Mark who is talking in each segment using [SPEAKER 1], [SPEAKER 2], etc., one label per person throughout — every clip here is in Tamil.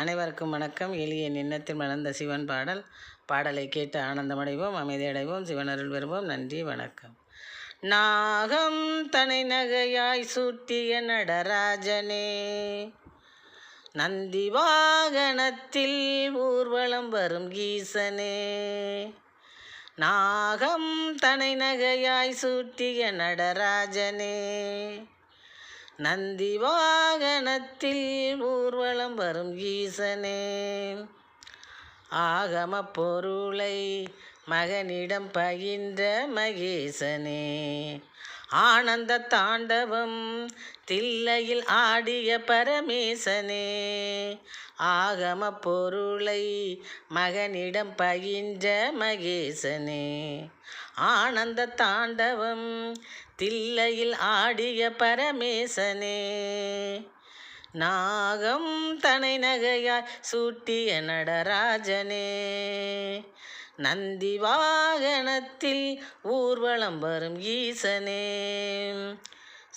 [SPEAKER 1] அனைவருக்கும் வணக்கம். எளிய நின்னத்தில் மலர்ந்த சிவன் பாடலை கேட்டு ஆனந்தமடைவோம், அமைதியடைவோம், சிவனருள் பெறுவோம். நன்றி, வணக்கம். நாகம் தனை நகையாய் சூட்டிய நடராஜனே, நந்தி வாகனத்தில் ஊர்வலம் வரும் ஈசனே. நாகம் தனை நகையாய் சூட்டிய நடராஜனே, நந்தி வாகனத்தில் ஊர்வலம் வரும் ஈசனே. ஆகம பொருளை மகனிடம் பயின்ற மகேசனே, ஆனந்த தாண்டவம் தில்லையில் ஆடிய பரமேசனே. ஆகம பொருளை மகனிடம் பயின்ற மகேசனே, ஆனந்த தாண்டவம் தில்லையில் ஆடிய பரமேசனே. நாகம் தனை நகையாய் சூட்டிய நடராஜனே, நந்தி வாகனத்தில் ஊர்வலம் வரும் ஈசனே.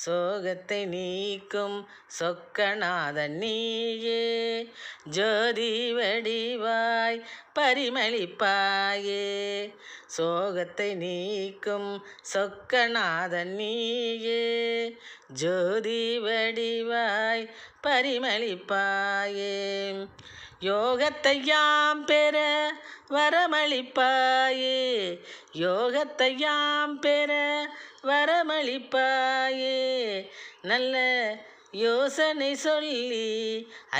[SPEAKER 1] சோகத்தை நீக்கும் சொக்கநாதன் நீயே, ஜோதி வடிவாய் பரிமளிப்பாயே. சோகத்தை நீக்கும் சொக்கநாதன் நீயே, ஜோதி வடிவாய் பரிமளிப்பாயே. யோகத்தை யாம் பெற வரமளிப்பாயே, யோகத்தை யாம் பெற வரமளிப்பாயே. நல்ல யோசனை சொல்லி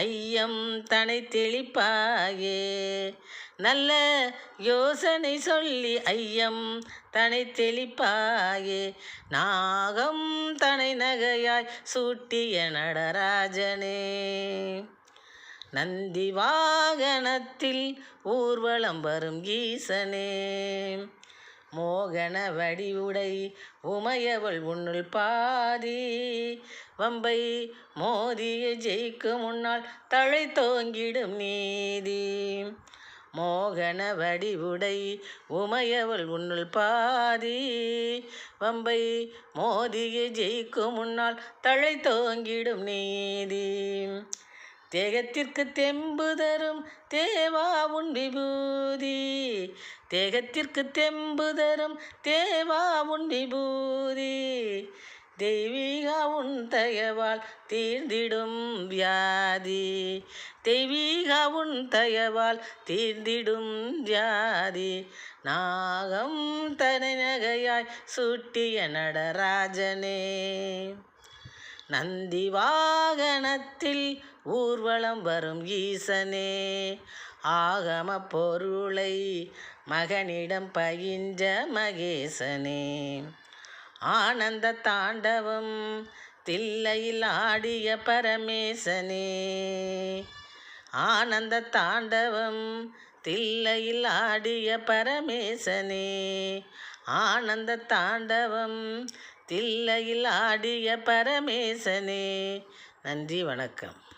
[SPEAKER 1] ஐயம் தனை தெளிப்பாயே, நல்ல யோசனை சொல்லி ஐயம் தனை தெளிப்பாயே. நாகம் தனை நகையாய் சூட்டிய நடராஜனே, நந்தி வாகனத்தில் ஊர்வலம் வரும் ஈசனே. மோகன வடிவுடை உமையவள் உன்னுள் பாதி, வம்பை மோதிய ஜெயிக்கும் முன்னால் தழை தோங்கிடும் நீதி. மோகன வடிவுடை உமையவள் உன்னுள் பாதி, வம்பை மோதிய ஜெயிக்கும் முன்னால் தழை தோங்கிடும் நீதி. தேகத்திற்கு தெம்பு தரும் தேவா உன் விபூதி, தேகத்திற்கு தெம்பு தரும் தேவா உன் விபூதி. தெய்வீகா உன் தயவால் தீர்ந்திடும் வியாதி, தெய்வீகா உன் தயவால் தீர்ந்திடும் வியாதி. நாகம் தனை நகையாய் சூட்டிய நடராஜனே, நந்தி வாகனத்தில் ஊர்வலம் வரும் ஈசனே. ஆகம பொருளை மகனிடம் பயின்ற மகேசனே, ஆனந்த தாண்டவம் தில்லையில் ஆடிய பரமேசனே. ஆனந்த தாண்டவம் தில்லையில் ஆடிய பரமேசனே, ஆனந்த தாண்டவம் தில்லையில் ஆடிய பரமேசனே. நன்றி, வணக்கம்.